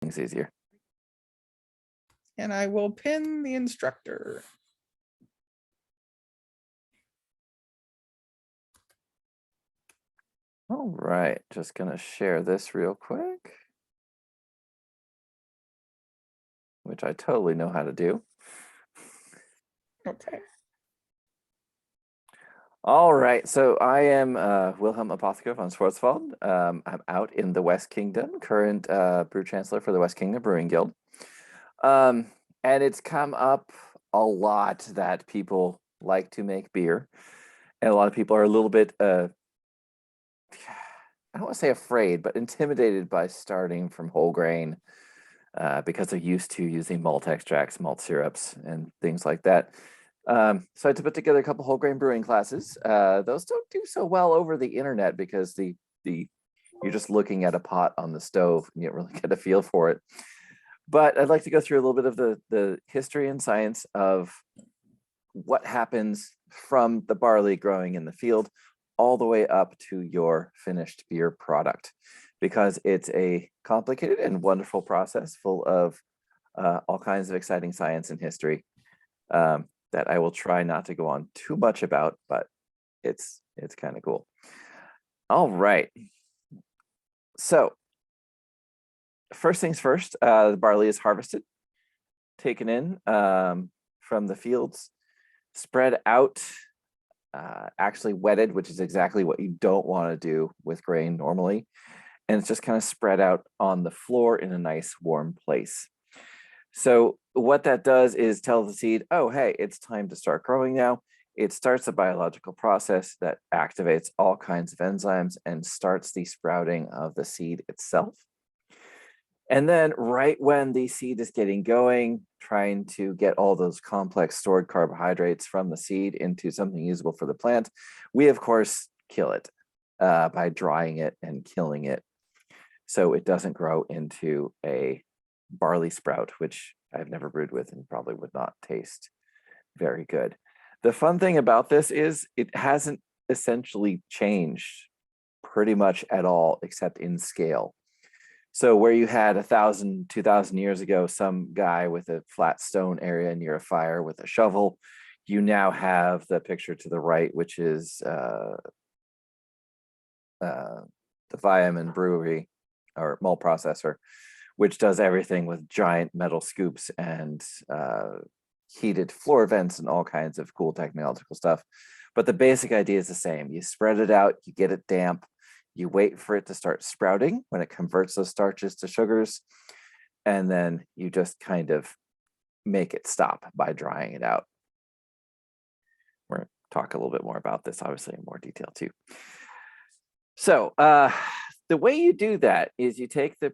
Things easier. And I will pin the instructor. All right, just gonna share this real quick, which I totally know how to do. Okay. All right, so I am Wilhelm Appatheker von Schwartzwalt. I'm out in the West Kingdom, current brew chancellor for the West Kingdom Brewing Guild. And it's come up a lot that people like to make beer. And a lot of people are a little bit, I don't want to say afraid, but intimidated by starting from whole grain because they're used to using malt extracts, malt syrups, and things like that. So I had to put together a couple whole grain brewing classes. Those don't do so well over the internet because you're just looking at a pot on the stove and you don't really get a feel for it. But I'd like to go through a little bit of the history and science of what happens from the barley growing in the field all the way up to your finished beer product, because it's a complicated and wonderful process full of all kinds of exciting science and history that I will try not to go on too much about, but it's kind of cool. All right. So first things first, the barley is harvested, taken in from the fields, spread out, actually wetted, which is exactly what you don't want to do with grain normally. And it's just kind of spread out on the floor in a nice warm place. So what that does is tell the seed, oh, hey, it's time to start growing now. It starts a biological process that activates all kinds of enzymes and starts the sprouting of the seed itself. And then right when the seed is getting going, trying to get all those complex stored carbohydrates from the seed into something usable for the plant, we of course kill it by drying it and killing it, so it doesn't grow into a barley sprout, which I've never brewed with and probably would not taste very good. The fun thing about this is it hasn't essentially changed pretty much at all, except in scale. So where you had 1,000, 2,000 years ago, some guy with a flat stone area near a fire with a shovel, you now have the picture to the right, which is the Wilhelm brewery or malt processor, which does everything with giant metal scoops and heated floor vents and all kinds of cool technological stuff. But the basic idea is the same. You spread it out, you get it damp, you wait for it to start sprouting when it converts those starches to sugars, and then you just kind of make it stop by drying it out. We're going to talk a little bit more about this, obviously, in more detail too. So the way you do that is you take the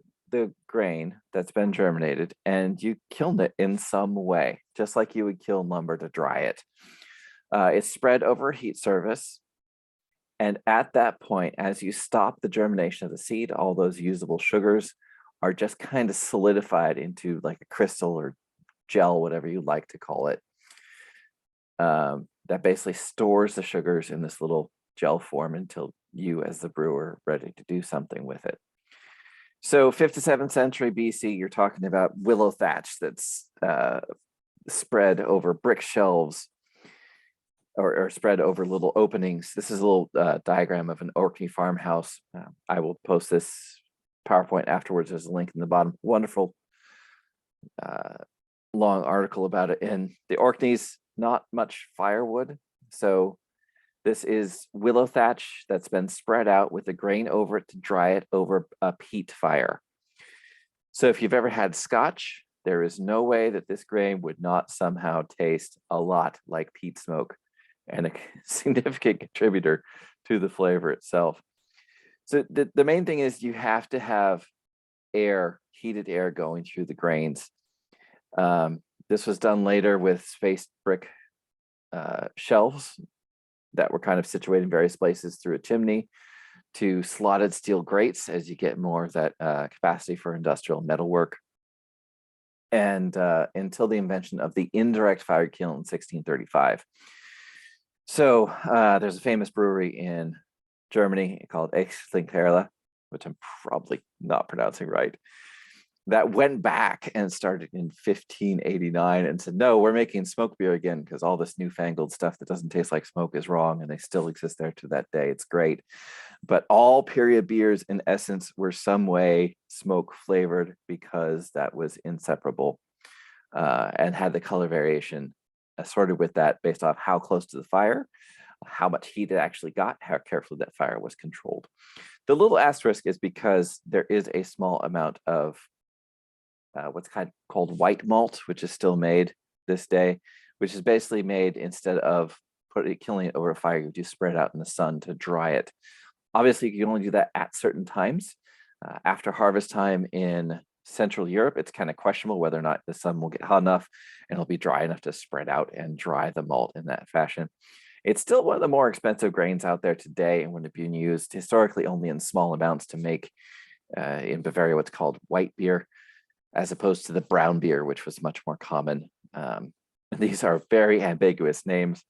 grain that's been germinated and you kiln it in some way, just like you would kiln lumber to dry it. It's spread over a heat surface. And at that point, as you stop the germination of the seed, all those usable sugars are just kind of solidified into like a crystal or gel, whatever you like to call it. That basically stores the sugars in this little gel form until you, as the brewer, are ready to do something with it. So 5th to 7th century BC, you're talking about willow thatch that's spread over brick shelves or spread over little openings. This is a little diagram of an Orkney farmhouse. I will post this PowerPoint afterwards. There's a link in the bottom. Wonderful long article about it. In the Orkneys, not much firewood. So this is willow thatch that's been spread out with the grain over it to dry it over a peat fire. So if you've ever had Scotch, there is no way that this grain would not somehow taste a lot like peat smoke, and a significant contributor to the flavor itself. So the main thing is you have to have air, heated air going through the grains. This was done later with spaced brick shelves that were kind of situated in various places through a chimney, to slotted steel grates as you get more of that capacity for industrial metalwork. And until the invention of the indirect fire kiln in 1635. So there's a famous brewery in Germany called Appatheker, which I'm probably not pronouncing right. that went back and started in 1589 and said, no, we're making smoke beer again because all this newfangled stuff that doesn't taste like smoke is wrong, and they still exist there to that day. It's great. But all period beers, in essence, were some way smoke flavored because that was inseparable, and had the color variation assorted with that based off how close to the fire, how much heat it actually got, how carefully that fire was controlled. The little asterisk is because there is a small amount of what's kind of called white malt, which is still made this day, which is basically made instead of killing it over a fire, you just spread it out in the sun to dry it. Obviously, you can only do that at certain times. After harvest time in Central Europe, it's kind of questionable whether or not the sun will get hot enough and it'll be dry enough to spread out and dry the malt in that fashion. It's still one of the more expensive grains out there today, and would have been used historically only in small amounts to make, in Bavaria, what's called white beer, as opposed to the brown beer, which was much more common. These are very ambiguous names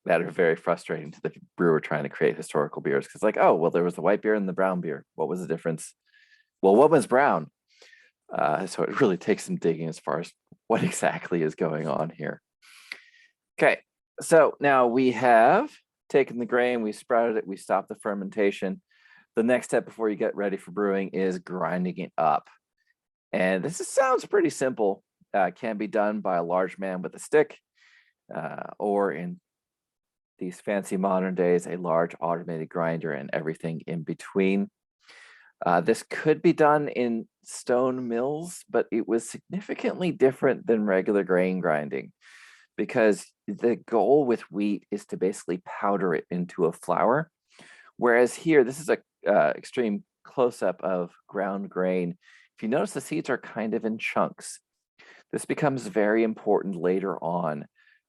that are very frustrating to the brewer trying to create historical beers. Because like, oh, well, there was the white beer and the brown beer. What was the difference? Well, what was brown? So it really takes some digging as far as what exactly is going on here. Okay, so now we have taken the grain, we sprouted it, we stopped the fermentation. The next step before you get ready for brewing is grinding it up. And this sounds pretty simple. Can be done by a large man with a stick, or in these fancy modern days, a large automated grinder and everything in between. This could be done in stone mills, but it was significantly different than regular grain grinding, because the goal with wheat is to basically powder it into a flour. Whereas here, this is a extreme close-up of ground grain. If you notice, the seeds are kind of in chunks. This becomes very important later on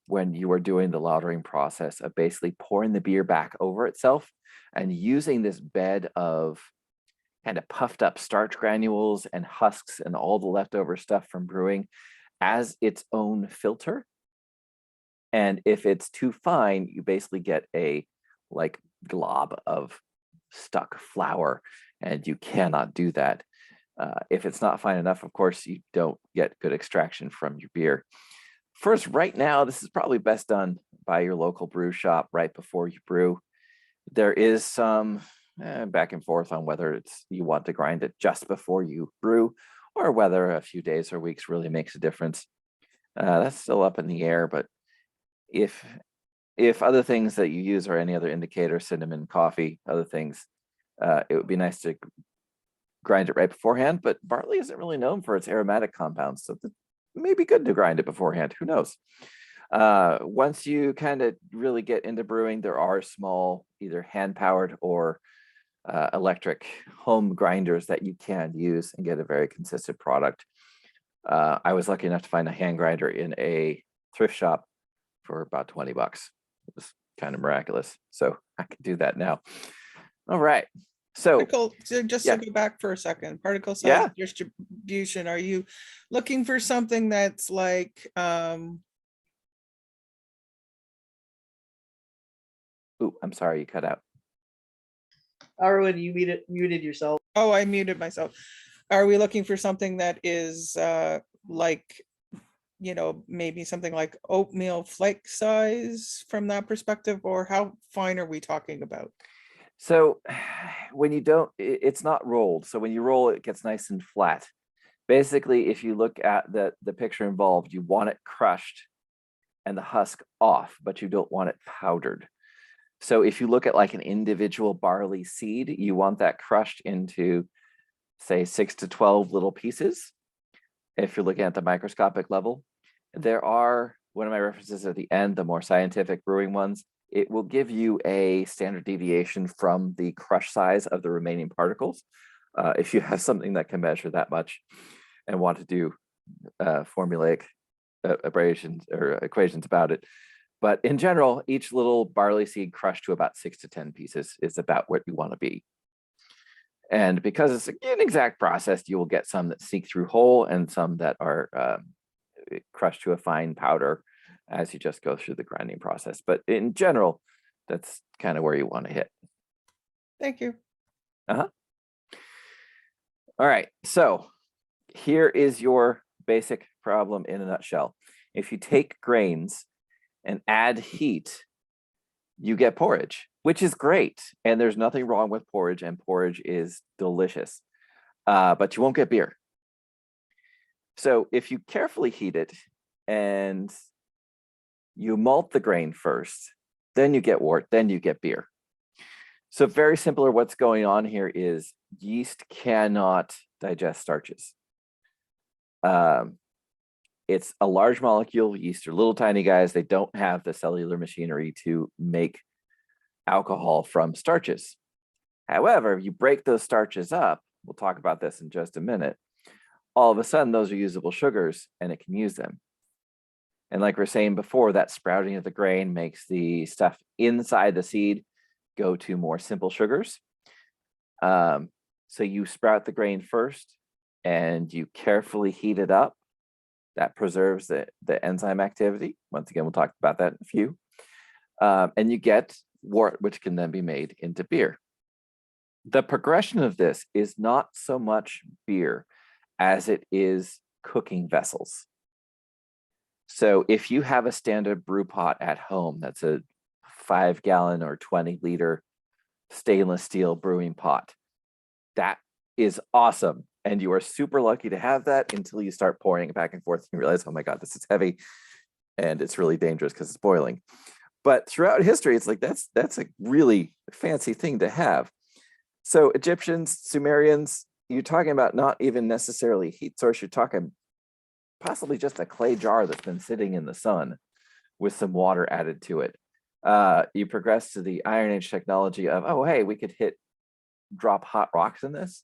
when you are doing the lautering process of basically pouring the beer back over itself and using this bed of kind of puffed up starch granules and husks and all the leftover stuff from brewing as its own filter. And if it's too fine, you basically get a like glob of stuck flour, and you cannot do that. If it's not fine enough, of course, you don't get good extraction from your beer. First, right now, this is probably best done by your local brew shop right before you brew. There is some back and forth on whether you want to grind it just before you brew or whether a few days or weeks really makes a difference. That's still up in the air, but if other things that you use are any other indicator, cinnamon, coffee, other things, it would be nice to grind it right beforehand, but barley isn't really known for its aromatic compounds, so it may be good to grind it beforehand. Who knows? Once you kind of really get into brewing, there are small, either hand-powered or electric home grinders that you can use and get a very consistent product. I was lucky enough to find a hand grinder in a thrift shop for about 20 bucks. It was kind of miraculous. So I can do that now. All right. So just yeah. to go back for a second, particle size Yeah. distribution. Are you looking for something that's like Ooh, I'm sorry, you cut out. Arwen, you muted yourself. Oh, I muted myself. Are we looking for something that is like, you know, maybe something like oatmeal flake size from that perspective, or how fine are we talking about? So when you don't, it's not rolled. So when you roll, it gets nice and flat. Basically, if you look at the picture involved, you want it crushed and the husk off, but you don't want it powdered. So if you look at like an individual barley seed, you want that crushed into, say, 6 to 12 little pieces. If you're looking at the microscopic level, there are, one of my references at the end, the more scientific brewing ones, it will give you a standard deviation from the crush size of the remaining particles. If you have something that can measure that much and want to do formulaic abrasions or equations about it. But in general, each little barley seed crushed to about 6 to 10 pieces is about what you want to be. And because it's an exact process, you will get some that seek through whole and some that are crushed to a fine powder as you just go through the grinding process. But in general, that's kind of where you want to hit. Thank you. All right, so here is your basic problem in a nutshell. If you take grains and add heat, you get porridge, which is great. And there's nothing wrong with porridge, and porridge is delicious, but you won't get beer. So if you carefully heat it and you malt the grain first, then you get wort, then you get beer. So very simpler, what's going on here is yeast cannot digest starches. It's a large molecule. Yeast are little tiny guys. They don't have the cellular machinery to make alcohol from starches. However, you break those starches up, we'll talk about this in just a minute, all of a sudden those are usable sugars and it can use them. And like we we're saying before, that sprouting of the grain makes the stuff inside the seed go to more simple sugars. So you sprout the grain first and you carefully heat it up. That preserves the enzyme activity. Once again, we'll talk about that in a few. And you get wort, which can then be made into beer. The progression of this is not so much beer as it is cooking vessels. So if you have a standard brew pot at home, that's a 5-gallon or 20-liter stainless steel brewing pot, that is awesome. And you are super lucky to have that until you start pouring it back and forth and you realize, oh my God, this is heavy and it's really dangerous because it's boiling. But throughout history, it's like that's a really fancy thing to have. So Egyptians, Sumerians, you're talking about not even necessarily heat source, you're talking possibly just a clay jar that's been sitting in the sun with some water added to it. You progress to the Iron Age technology of, oh, hey, we could drop hot rocks in this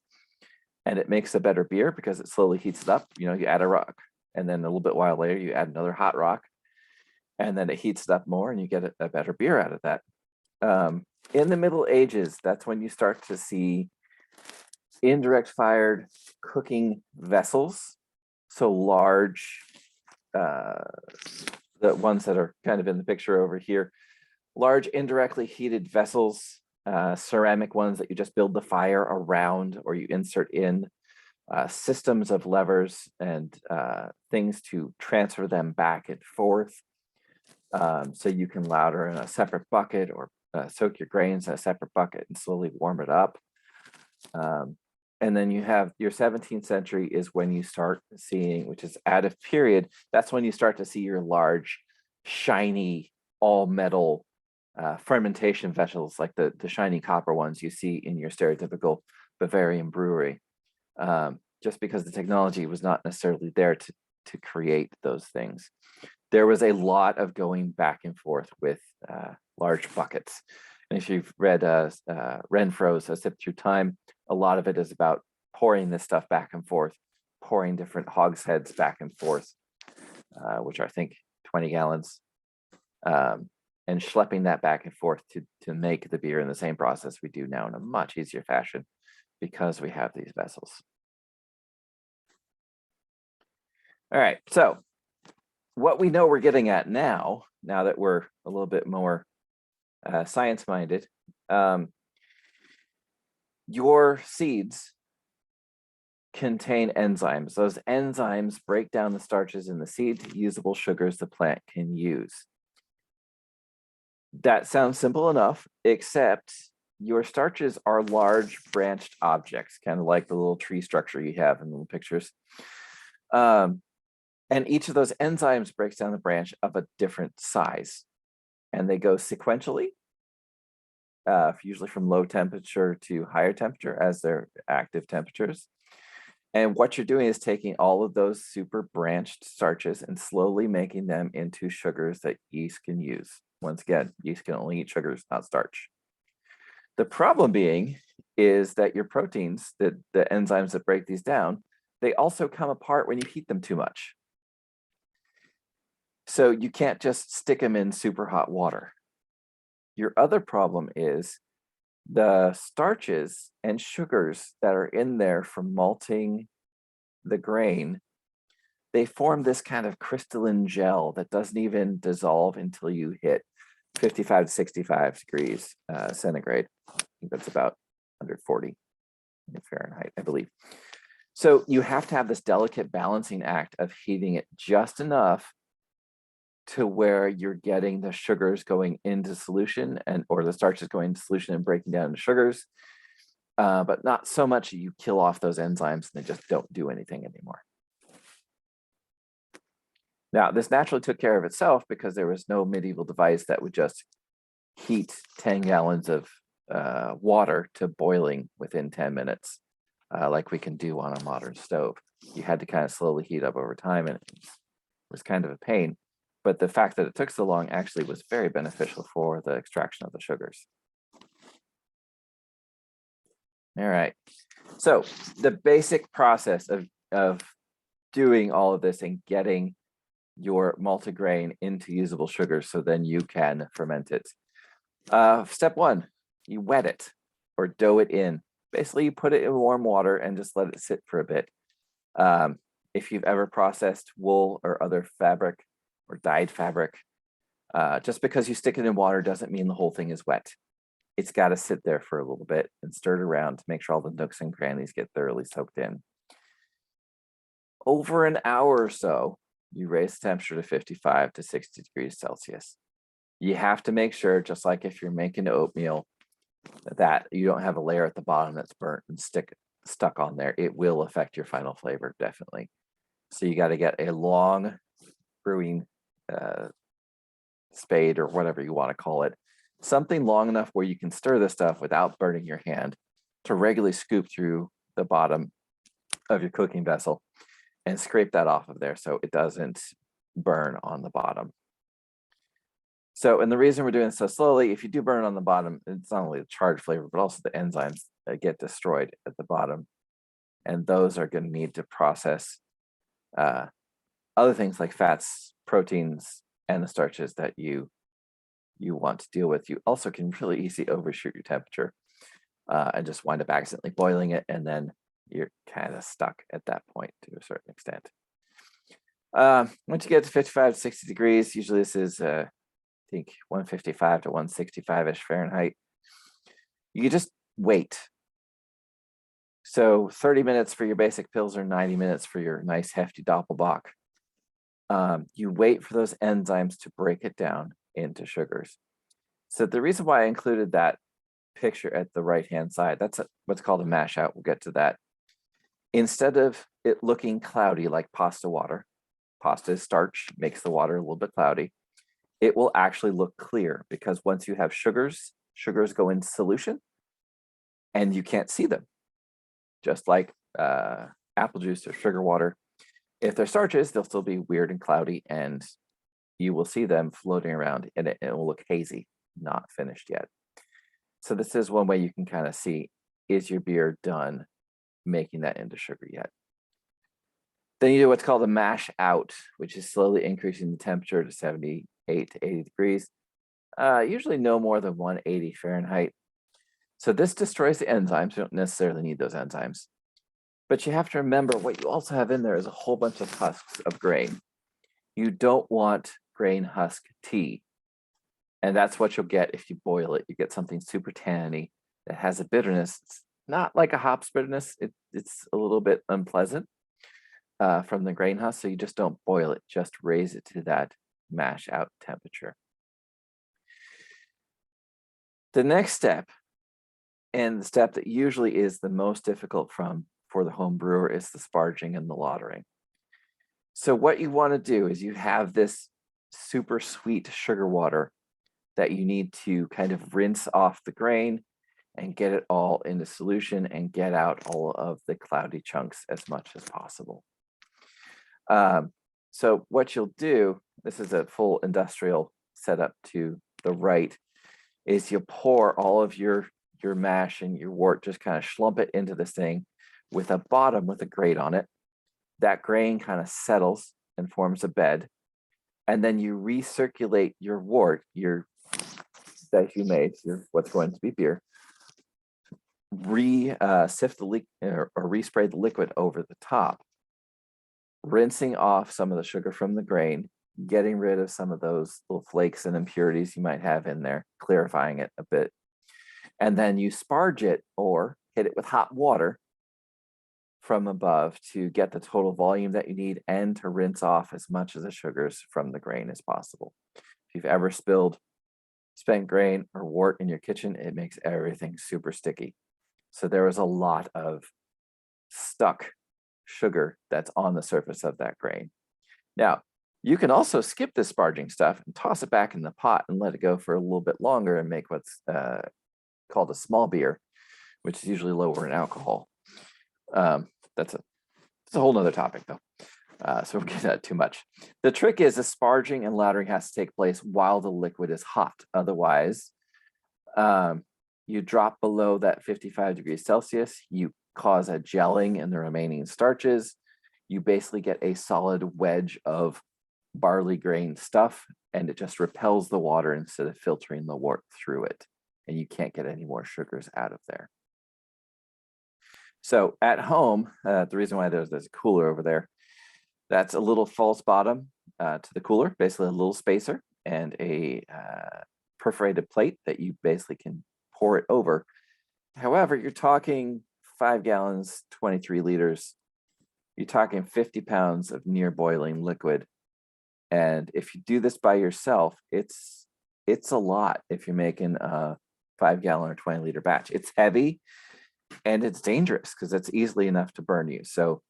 and it makes a better beer because it slowly heats it up. You know, you add a rock and then a little bit while later you add another hot rock and then it heats it up more and you get a better beer out of that. In the Middle Ages, that's when you start to see indirect fired cooking vessels. So large, the ones that are kind of in the picture over here, large indirectly heated vessels, ceramic ones that you just build the fire around or you insert in, systems of levers and things to transfer them back and forth. So you can lauter in a separate bucket or soak your grains in a separate bucket and slowly warm it up. And then you have your 17th century is when you start seeing, which is additive period, that's when you start to see your large, shiny, all metal fermentation vessels, like the shiny copper ones you see in your stereotypical Bavarian brewery, just because the technology was not necessarily there to create those things. There was a lot of going back and forth with large buckets. And if you've read Renfro's A Sip Through Time, a lot of it is about pouring this stuff back and forth, pouring different hogsheads back and forth, which are, I think, 20 gallons, and schlepping that back and forth to make the beer in the same process we do now in a much easier fashion because we have these vessels. All right, so what we know we're getting at now that we're a little bit more science-minded, your seeds contain enzymes. Those enzymes break down the starches in the seed to usable sugars the plant can use. That sounds simple enough, except your starches are large branched objects, kind of like the little tree structure you have in the little pictures. And each of those enzymes breaks down the branch of a different size. And they go sequentially, usually from low temperature to higher temperature as their active temperatures. And what you're doing is taking all of those super branched starches and slowly making them into sugars that yeast can use. Once again, yeast can only eat sugars, not starch. The problem being is that your proteins, the enzymes that break these down, they also come apart when you heat them too much. So you can't just stick them in super hot water. Your other problem is the starches and sugars that are in there from malting the grain, they form this kind of crystalline gel that doesn't even dissolve until you hit 55 to 65 degrees centigrade. I think that's about 140 in Fahrenheit, I believe. So you have to have this delicate balancing act of heating it just enough to where you're getting the sugars going into solution or the starches going into solution and breaking down into sugars, but not so much you kill off those enzymes and they just don't do anything anymore. Now, this naturally took care of itself because there was no medieval device that would just heat 10 gallons of water to boiling within 10 minutes, like we can do on a modern stove. You had to kind of slowly heat up over time, and it was kind of a pain. But the fact that it took so long actually was very beneficial for the extraction of the sugars. All right. So the basic process of doing all of this and getting your malted grain into usable sugars so then you can ferment it. Step one, you wet it or dough it in. Basically, you put it in warm water and just let it sit for a bit. If you've ever processed wool or other fabric or dyed fabric, just because you stick it in water doesn't mean the whole thing is wet. It's got to sit there for a little bit and stir it around to make sure all the nooks and crannies get thoroughly soaked in. Over an hour or so, you raise the temperature to 55 to 60 degrees Celsius. You have to make sure, just like if you're making oatmeal, that you don't have a layer at the bottom that's burnt and stuck on there. It will affect your final flavor, definitely. So you got to get a long brewing spade or whatever you want to call it, something long enough where you can stir this stuff without burning your hand to regularly scoop through the bottom of your cooking vessel and scrape that off of there so it doesn't burn on the bottom. So, and the reason we're doing it so slowly, if you do burn on the bottom, it's not only the charred flavor, but also the enzymes that get destroyed at the bottom. And those are going to need to process other things like fats, proteins, and the starches that you want to deal with. You also can really easily overshoot your temperature and just wind up accidentally boiling it, and then you're kind of stuck at that point to a certain extent. Once you get to 55 to 60 degrees, usually this is I think 155 to 165-ish Fahrenheit, you just wait. So 30 minutes for your basic pills or 90 minutes for your nice hefty Doppelbock. You wait for those enzymes to break it down into sugars. So the reason why I included that picture at the right-hand side, that's what's called a mash out. We'll get to that. Instead of it looking cloudy like pasta water, pasta is starch, makes the water a little bit cloudy. It will actually look clear because once you have sugars go into solution and you can't see them. Just like apple juice or sugar water. If they're starches, they'll still be weird and cloudy, and you will see them floating around and it will look hazy, not finished yet. So this is one way you can kind of see, is your beer done making that into sugar yet? Then you do what's called a mash out, which is slowly increasing the temperature to 78 to 80 degrees, usually no more than 180 Fahrenheit. So this destroys the enzymes. You don't necessarily need those enzymes. But you have to remember what you also have in there is a whole bunch of husks of grain. You don't want grain husk tea. And that's what you'll get if you boil it. You get something super tanny that has a bitterness. It's not like a hops bitterness. It's a little bit unpleasant from the grain husk. So you just don't boil it. Just raise it to that mash out temperature. The next step, and the step that usually is the most difficult for the home brewer, is the sparging and the lautering. So what you want to do is you have this super sweet sugar water that you need to kind of rinse off the grain and get it all into solution and get out all of the cloudy chunks as much as possible. So what you'll do, this is a full industrial setup to the right, is you pour all of your mash and your wort, just kind of slump it into this thing with a bottom with a grate on it. That grain kind of settles and forms a bed. And then you recirculate your wort, that you made, what's going to be beer, sift the or respray the liquid over the top, rinsing off some of the sugar from the grain, getting rid of some of those little flakes and impurities you might have in there, clarifying it a bit. And then you sparge it or hit it with hot water from above to get the total volume that you need and to rinse off as much of the sugars from the grain as possible. If you've ever spilled spent grain or wort in your kitchen, it makes everything super sticky. So there was a lot of stuck sugar that's on the surface of that grain. Now, you can also skip this sparging stuff and toss it back in the pot and let it go for a little bit longer and make what's called a small beer, which is usually lower in alcohol. That's a whole nother topic though. So we'll get that too much. The trick is the sparging and lautering has to take place while the liquid is hot. Otherwise, you drop below that 55 degrees Celsius, you cause a gelling in the remaining starches. You basically get a solid wedge of barley grain stuff, and it just repels the water instead of filtering the wort through it. And you can't get any more sugars out of there. So at home, the reason why there's a cooler over there, that's a little false bottom to the cooler, basically a little spacer and a perforated plate that you basically can pour it over. However, you're talking 5 gallons, 23 liters. You're talking 50 pounds of near boiling liquid. And if you do this by yourself, it's a lot if you're making a 5 gallon or 20 liter batch. It's heavy and it's dangerous because it's easily enough to burn you. So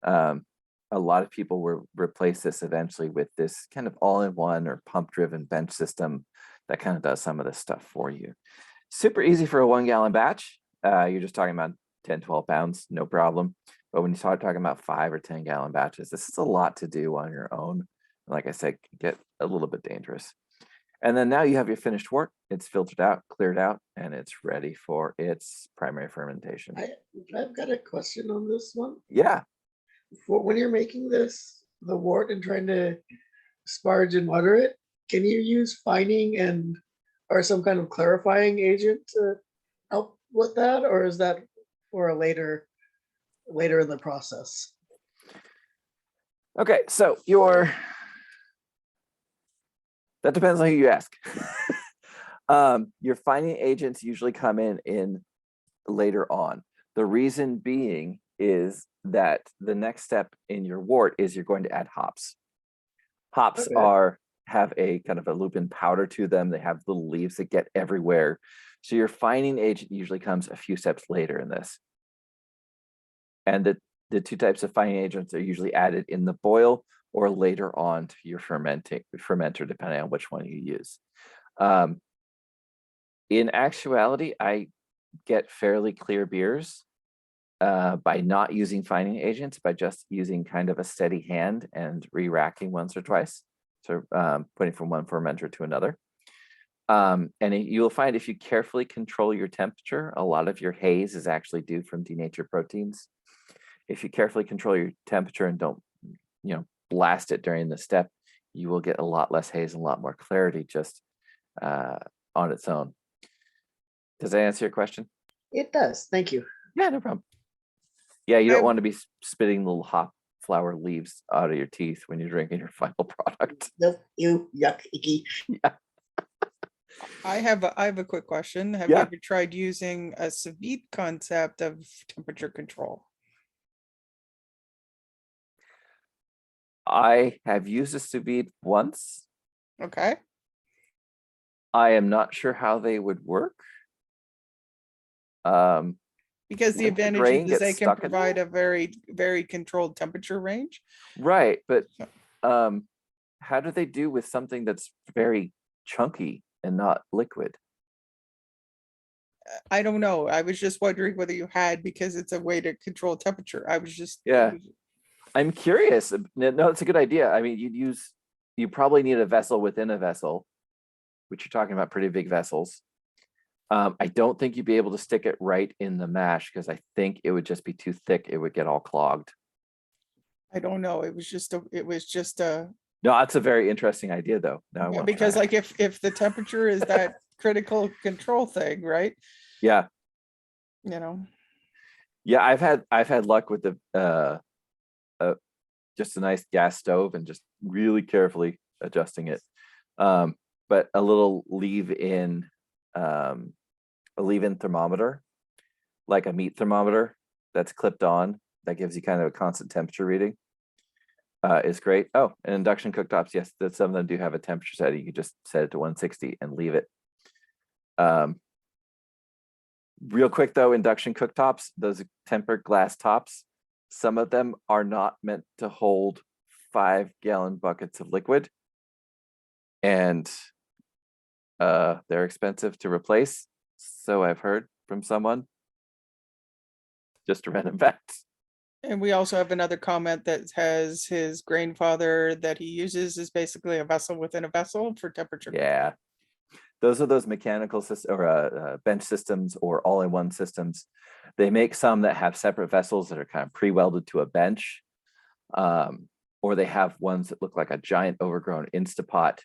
a lot of people will replace this eventually with this kind of all-in-one or pump-driven bench system that kind of does some of this stuff for you. Super easy for a 1 gallon batch. You're just talking about 10, 12 pounds, no problem. But when you start talking about 5 or 10 gallon batches, this is a lot to do on your own. Like I said, get a little bit dangerous. And then now you have your finished wort. It's filtered out, cleared out, and it's ready for its primary fermentation. I've got a question on this one. Yeah. When you're making this, the wort, and trying to sparge and mutter it, can you use fining and or some kind of clarifying agent to help with that, or is that for a later in the process? Okay, so that depends on who you ask. Your fining agents usually come in later on. The reason being is that the next step in your wort is you're going to add hops. Hops have a kind of a lupin powder to them. They have little leaves that get everywhere. So your fining agent usually comes a few steps later in this. And the two types of fining agents are usually added in the boil or later on to your fermenter, depending on which one you use. In actuality, I get fairly clear beers by not using fining agents, by just using kind of a steady hand and re-racking once or twice. So putting from one fermenter to another. And you'll find if you carefully control your temperature, a lot of your haze is actually due from denatured proteins. If you carefully control your temperature and don't, blast it during the step, you will get a lot less haze and a lot more clarity just on its own. Does that answer your question? It does. Thank you. Yeah, no problem. Yeah, you don't want to be spitting little hop flower leaves out of your teeth when you're drinking your final product. Nope. You yuck, icky. Yeah. I have a quick question. Have you ever tried using a sous vide concept of temperature control? I have used a sous vide once. Okay. I am not sure how they would work. Because the advantage is they can provide a very, very controlled temperature range. Right, but how do they do with something that's very chunky and not liquid? I don't know. I was just wondering whether you had, because it's a way to control temperature. I was just I'm curious. No, it's a good idea. I mean, you probably need a vessel within a vessel, which you're talking about pretty big vessels. I don't think you'd be able to stick it right in the mash because I think it would just be too thick. It would get all clogged. I don't know. It was just a. No, that's a very interesting idea though. Now because like if the temperature is that critical control thing, right? Yeah. Yeah, I've had luck with the just a nice gas stove and just really carefully adjusting it. But a little leave-in thermometer, like a meat thermometer that's clipped on, that gives you kind of a constant temperature reading. Is great. Oh, and induction cooktops, yes, that some of them do have a temperature setting. You can just set it to 160 and leave it. Real quick though, induction cooktops, those tempered glass tops, some of them are not meant to hold 5-gallon buckets of liquid, and they're expensive to replace. So I've heard from someone. Just a random fact. And we also have another comment that has his grandfather that he uses is basically a vessel within a vessel for temperature. Yeah, those are those mechanical systems or bench systems or all-in-one systems. They make some that have separate vessels that are kind of pre-welded to a bench, or they have ones that look like a giant overgrown Instapot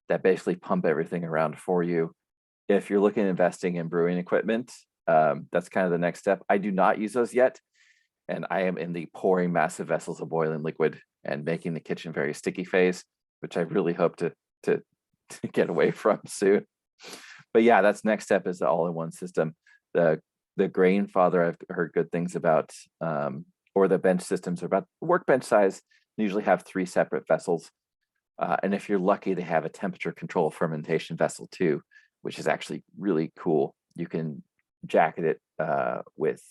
that basically pump everything around for you. If you're looking at investing in brewing equipment, that's kind of the next step. I do not use those yet, and I am in the pouring massive vessels of boiling liquid and making the kitchen very sticky phase, which I really hope to get away from soon. But yeah, that's next step, is the all-in-one system. The grandfather I've heard good things about, or the bench systems are about workbench size, usually have 3 separate vessels. And if you're lucky, they have a temperature control fermentation vessel too, which is actually really cool. You can jacket it with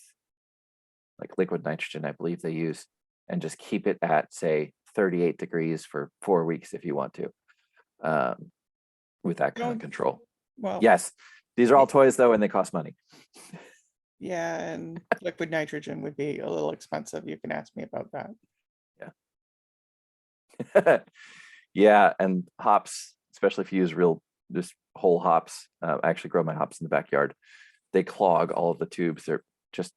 like liquid nitrogen, I believe they use, and just keep it at, say, 38 degrees for 4 weeks if you want to, with that kind of control. Well, Yes, these are all toys though, and they cost money. yeah, and liquid nitrogen would be a little expensive. You can ask me about that. Yeah. Yeah, and hops, especially if you use just whole hops. I actually grow my hops in the backyard. They clog all of the tubes. They're just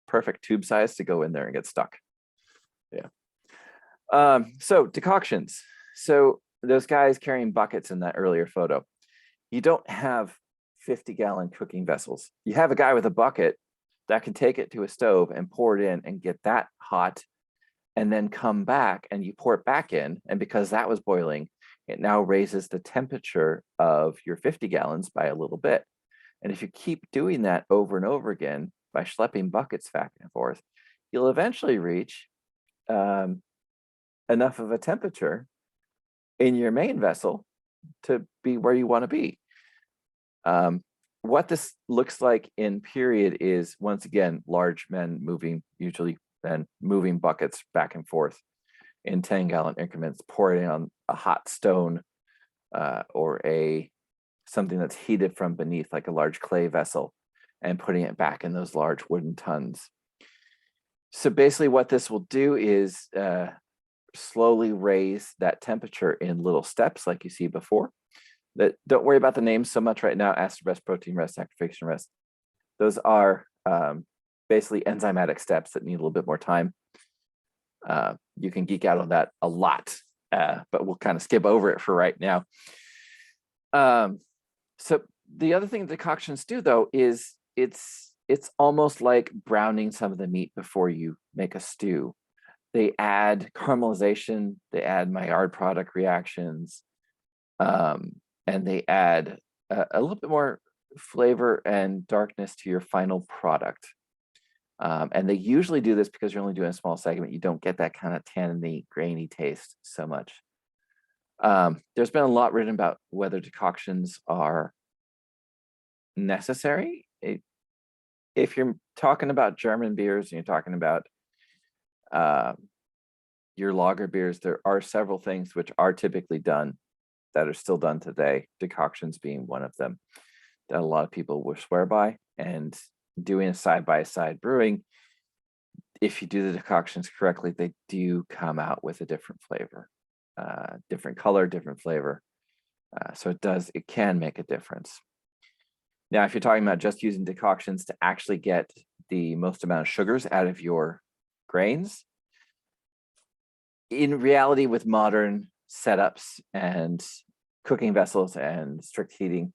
perfect tube size to go in there and get stuck. Yeah. So decoctions. So those guys carrying buckets in that earlier photo, you don't have 50-gallon cooking vessels. You have a guy with a bucket that can take it to a stove and pour it in and get that hot, and then come back and you pour it back in. And because that was boiling, it now raises the temperature of your 50 gallons by a little bit. And if you keep doing that over and over again by schlepping buckets back and forth, you'll eventually reach enough of a temperature in your main vessel to be where you want to be. What this looks like in period is, once again, large men moving, usually then moving buckets back and forth in 10-gallon increments, pouring on a hot stone or something that's heated from beneath, like a large clay vessel, and putting it back in those large wooden tons. So basically what this will do is slowly raise that temperature in little steps like you see before. That, don't worry about the names so much right now: acid rest, protein rest, activation rest. Those are basically enzymatic steps that need a little bit more time. You can geek out on that a lot, but we'll kind of skip over it for right now. So the other thing decoctions do, though, is it's almost like browning some of the meat before you make a stew. They add caramelization, they add Maillard product reactions, and they add a little bit more flavor and darkness to your final product. And they usually do this because you're only doing a small segment. You don't get that kind of tanniny, grainy taste so much. There's been a lot written about whether decoctions are necessary. If you're talking about German beers and you're talking about your lager beers, there are several things which are typically done that are still done today, decoctions being one of them, that a lot of people will swear by. And doing a side-by-side brewing, if you do the decoctions correctly, they do come out with a different flavor, different color, different flavor. So it can make a difference. Now, if you're talking about just using decoctions to actually get the most amount of sugars out of your grains, in reality, with modern setups and cooking vessels and strict heating,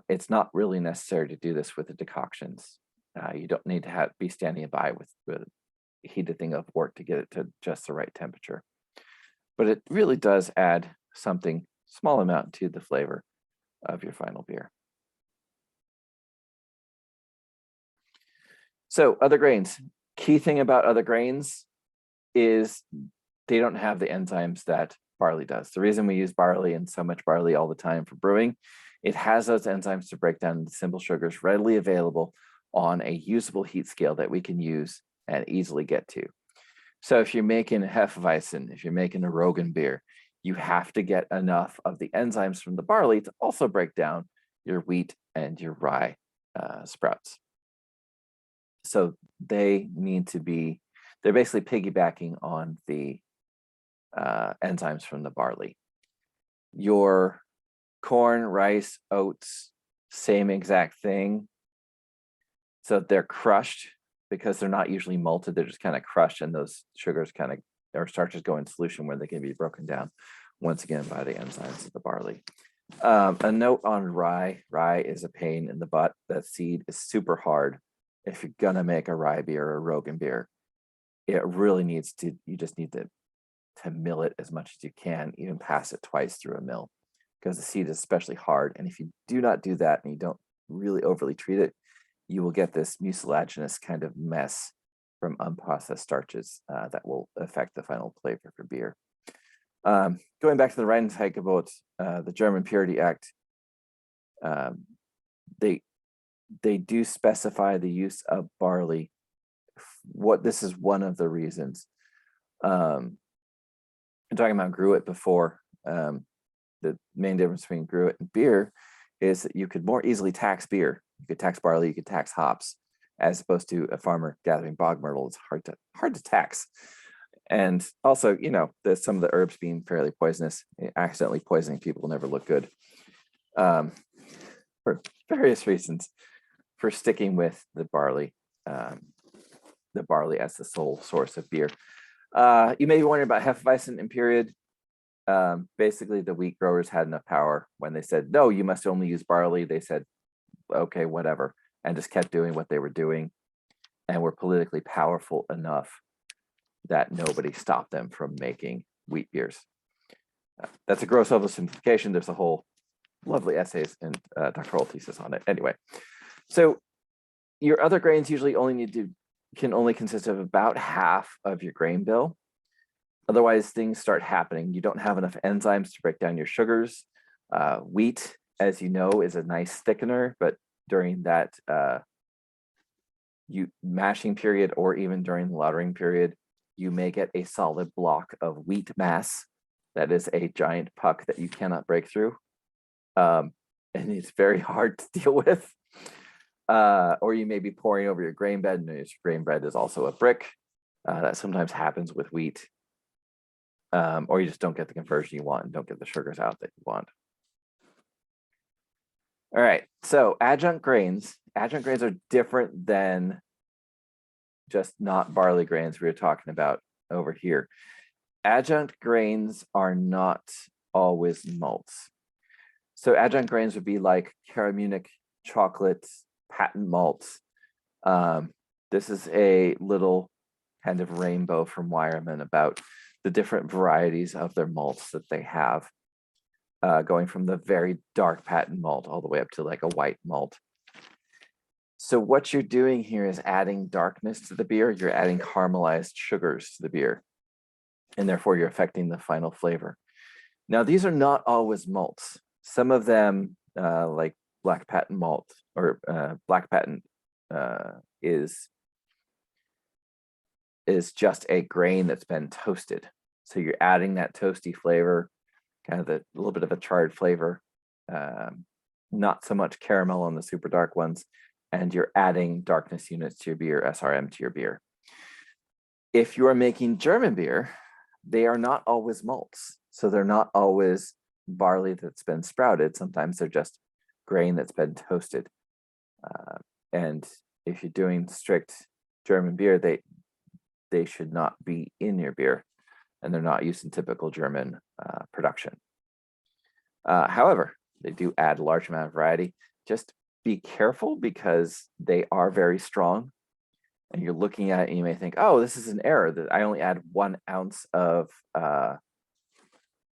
it's not really necessary to do this with the decoctions. You don't need to be standing by with a heated thing of work to get it to just the right temperature. But it really does add something, small amount, to the flavor of your final beer. So other grains. Key thing about other grains is they don't have the enzymes that barley does. The reason we use barley and so much barley all the time for brewing, it has those enzymes to break down into simple sugars readily available on a usable heat scale that we can use and easily get to. So if you're making a Hefeweizen, if you're making a Roggen beer, you have to get enough of the enzymes from the barley to also break down your wheat and your rye sprouts. So they need to be, they're basically piggybacking on the enzymes from the barley. Your corn, rice, oats, same exact thing. So they're crushed because they're not usually malted. They're just kind of crushed, and those sugars kind of, or starches go in solution where they can be broken down once again by the enzymes of the barley. A note on rye. Rye is a pain in the butt. That seed is super hard. If you're gonna make a rye beer or a Roggen beer, it really needs to, you just need to mill it as much as you can, even pass it twice through a mill, because the seed is especially hard. And if you do not do that and you don't really overly treat it, you will get this mucilaginous kind of mess from unprocessed starches that will affect the final flavor for beer. Going back to the Reinheitsgebot, the German Purity Act, they do specify the use of barley. This is one of the reasons. I'm talking about gruit before. The main difference between gruit and beer is that you could more easily tax beer. You could tax barley, you could tax hops, as opposed to a farmer gathering bog myrtle. It's hard to tax. And also, you know, some of the herbs being fairly poisonous, accidentally poisoning people never look good. For various reasons, for sticking with the barley as the sole source of beer. You may be wondering about Hefeweizen and period. Basically, the wheat growers had enough power when they said, no, you must only use barley. They said, okay, whatever, and just kept doing what they were doing, and were politically powerful enough that nobody stopped them from making wheat beers. That's a gross oversimplification. There's a whole lovely essays and doctoral thesis on it. Anyway, so your other grains usually can only consist of about half of your grain bill. Otherwise, things start happening. You don't have enough enzymes to break down your sugars. Wheat, as you know, is a nice thickener, but during that mashing period, or even during the lautering period, you may get a solid block of wheat mass that is a giant puck that you cannot break through. And it's very hard to deal with. Or you may be pouring over your grain bed, and your grain bed is also a brick. That sometimes happens with wheat. Or you just don't get the conversion you want and don't get the sugars out that you want. All right, so adjunct grains. Adjunct grains are different than just not barley grains we were talking about over here. Adjunct grains are not always malts. So adjunct grains would be like Cara Munich chocolate, patent malts. This is a little kind of rainbow from Weyermann about the different varieties of their malts that they have, going from the very dark patent malt all the way up to like a white malt. So what you're doing here is adding darkness to the beer. You're adding caramelized sugars to the beer, and therefore you're affecting the final flavor. Now, these are not always malts. Some of them, like black patent malt or black patent, is just a grain that's been toasted. So you're adding that toasty flavor, kind of a little bit of a charred flavor, not so much caramel on the super dark ones, and you're adding darkness units to your beer, SRM to your beer. If you are making German beer, they are not always malts. So they're not always barley that's been sprouted. Sometimes they're just grain that's been toasted. And if you're doing strict German beer, they should not be in your beer, and they're not used in typical German production. However, they do add a large amount of variety. Just be careful, because they are very strong, and you're looking at it and you may think, oh, this is an error that I only add 1 ounce of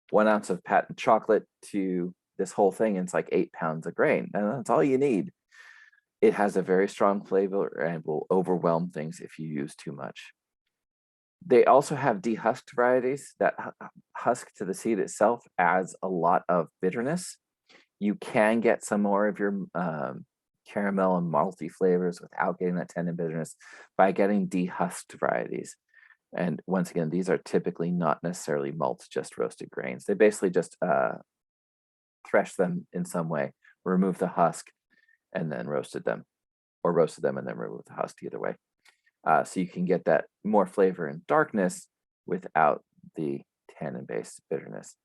1 ounce of patent chocolate to this whole thing, and it's like 8 pounds of grain, and that's all you need. It has a very strong flavor and will overwhelm things if you use too much. They also have dehusked varieties. That husk to the seed itself adds a lot of bitterness. You can get some more of your caramel and malty flavors without getting that tannin bitterness by getting dehusked varieties. And once again, these are typically not necessarily malts, just roasted grains. They basically just thresh them in some way, remove the husk, and then roasted them, or roasted them and then remove the husk, either way. So you can get that more flavor and darkness without the tannin-based bitterness.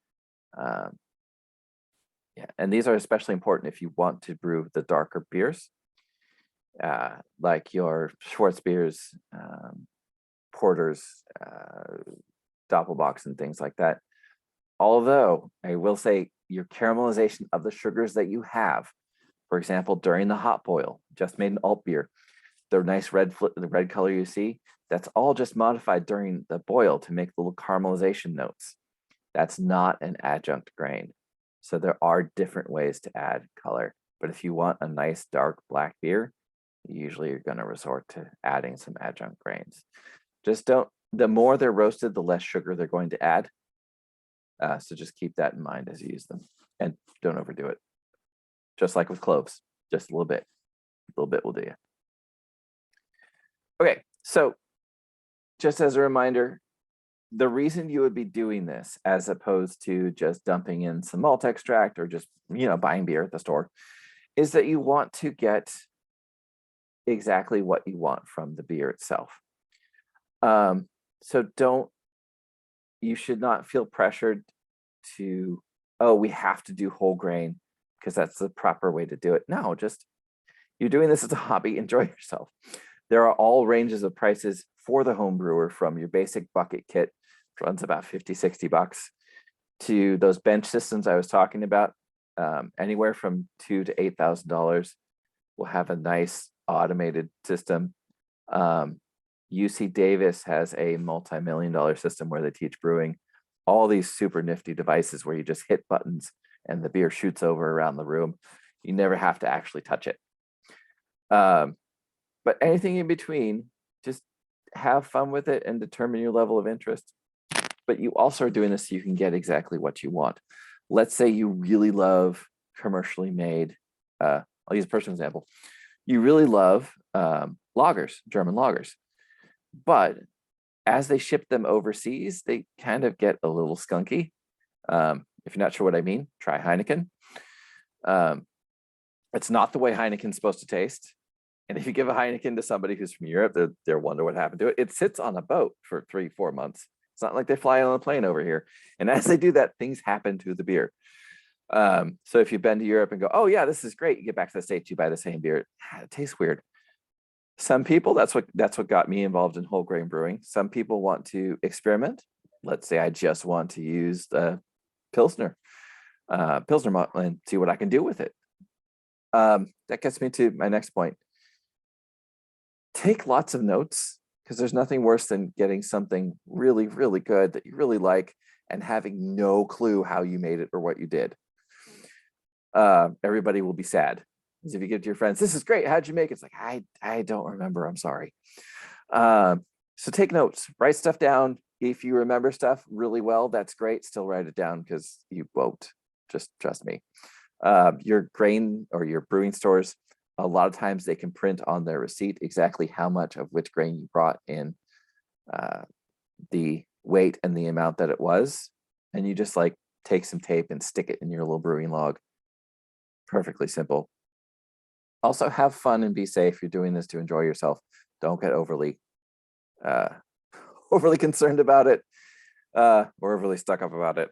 Yeah, and these are especially important if you want to brew the darker beers, like your Schwartzbeers, porters, Doppelbocks, and things like that. Although I will say your caramelization of the sugars that you have, for example, during the hot boil, just made an alt beer, the nice the red color you see, that's all just modified during the boil to make little caramelization notes. That's not an adjunct grain. So there are different ways to add color. But if you want a nice dark black beer, usually you're going to resort to adding some adjunct grains. Just don't, the more they're roasted, the less sugar they're going to add. So just keep that in mind as you use them, and don't overdo it. Just like with cloves, just a little bit will do you. Okay, so just as a reminder, the reason you would be doing this as opposed to just dumping in some malt extract or just, buying beer at the store, is that you want to get exactly what you want from the beer itself. So you should not feel pressured to, oh, we have to do whole grain because that's the proper way to do it. No, just you're doing this as a hobby, enjoy yourself. There are all ranges of prices for the home brewer, from your basic bucket kit, which runs about $50-$60, to those bench systems I was talking about, anywhere from $2,000 to $8,000 will have a nice automated system. UC Davis has a multi-million-dollar system where they teach brewing. All these super nifty devices where you just hit buttons and the beer shoots over around the room. You never have to actually touch it. But anything in between, just have fun with it and determine your level of interest. But you also are doing this so you can get exactly what you want. Let's say you really love commercially made, I'll use a personal example. You really love lagers, German lagers. But as they ship them overseas, they kind of get a little skunky. If you're not sure what I mean, try Heineken. It's not the way Heineken's supposed to taste. And if you give a Heineken to somebody who's from Europe, they'll wonder what happened to it. It sits on a boat for 3-4 months. It's not like they fly on a plane over here. And as they do that, things happen to the beer. So if you've been to Europe and go, oh yeah, this is great, you get back to the States, you buy the same beer, it tastes weird. Some people, that's what got me involved in whole grain brewing. Some people want to experiment. Let's say I just want to use the Pilsner malt and see what I can do with it. That gets me to my next point. Take lots of notes, because there's nothing worse than getting something really, really good that you really like and having no clue how you made it or what you did. Everybody will be sad. Because if you give to your friends, this is great, how'd you make it? It's like, I don't remember, I'm sorry. So take notes, write stuff down. If you remember stuff really well, that's great. Still write it down, because you won't, just trust me. Your grain or your brewing stores, a lot of times they can print on their receipt exactly how much of which grain you brought in, the weight and the amount that it was. And you just like take some tape and stick it in your little brewing log. Perfectly simple. Also have fun and be safe. You're doing this to enjoy yourself. Don't get overly concerned about it, or overly stuck up about it.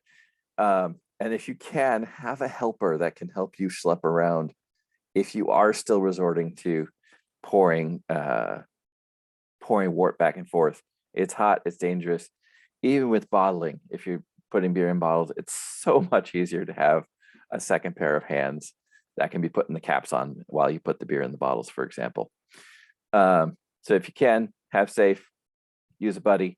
And if you can, have a helper that can help you schlep around if you are still resorting to pouring wort back and forth. It's hot, it's dangerous. Even with bottling, if you're putting beer in bottles, it's so much easier to have a second pair of hands that can be putting the caps on while you put the beer in the bottles, for example. So if you can, have safe, use a buddy.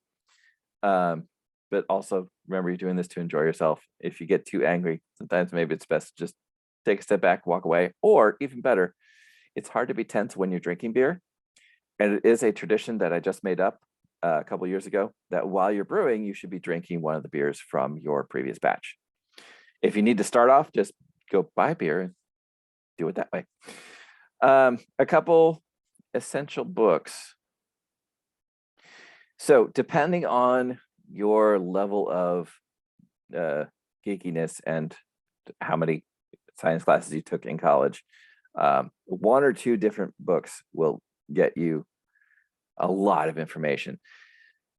But also remember, you're doing this to enjoy yourself. If you get too angry, sometimes maybe it's best to just take a step back, walk away, or even better, it's hard to be tense when you're drinking beer. And it is a tradition that I just made up a couple years ago, that while you're brewing, you should be drinking one of the beers from your previous batch. If you need to start off, just go buy beer and do it that way. A couple essential books. So depending on your level of geekiness and how many science classes you took in college, one or two different books will get you a lot of information.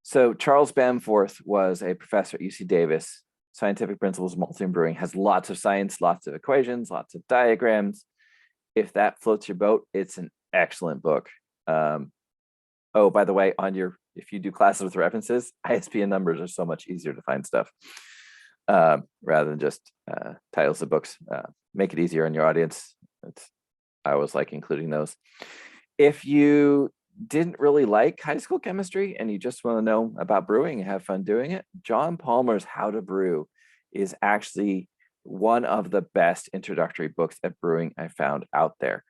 So Charles Bamforth was a professor at UC Davis. Scientific Principles of Malting Brewing has lots of science, lots of equations, lots of diagrams. If that floats your boat, it's an excellent book. Oh, by the way, if you do classes with references, ISBN numbers are so much easier to find stuff rather than just titles of books. Make it easier on your audience. I always like including those. If you didn't really like high school chemistry and you just want to know about brewing and have fun doing it, John Palmer's How to Brew is actually one of the best introductory books at brewing I found out there.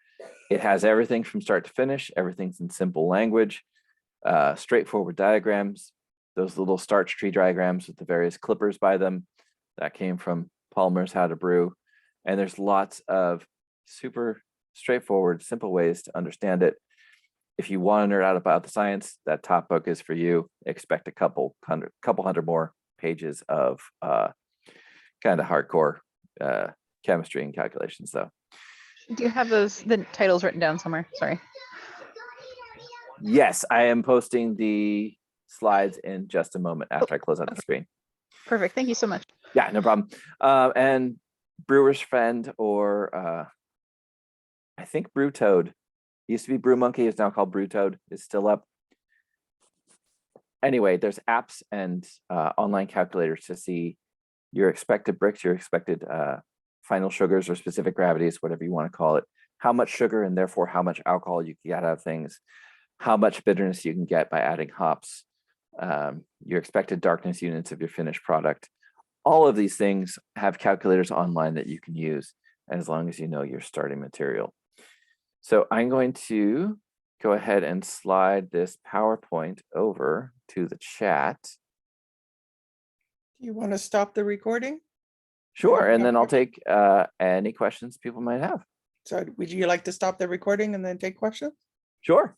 It has everything from start to finish. Everything's in simple language, straightforward diagrams, those little starch tree diagrams with the various clippers by them. That came from Palmer's How to Brew. And there's lots of super straightforward, simple ways to understand it. If you want to nerd out about the science, that top book is for you. Expect a couple hundred more pages of kind of hardcore chemistry and calculations, though. Do you have the titles written down somewhere? Sorry. Yes, I am posting the slides in just a moment after I close out the screen. Perfect. Thank you so much. Yeah, no problem. And Brewer's Friend, or I think Brew Toad. Used to be Brew Monkey, is now called Brew Toad. It's still up. Anyway, there's apps and online calculators to see your expected bricks, your expected final sugars or specific gravities, whatever you want to call it, how much sugar and therefore how much alcohol you can get out of things, how much bitterness you can get by adding hops, your expected darkness units of your finished product. All of these things have calculators online that you can use as long as you know your starting material. So I'm going to go ahead and slide this PowerPoint over to the chat. You want to stop the recording? Sure, and then I'll take any questions people might have. So would you like to stop the recording and then take questions? Sure.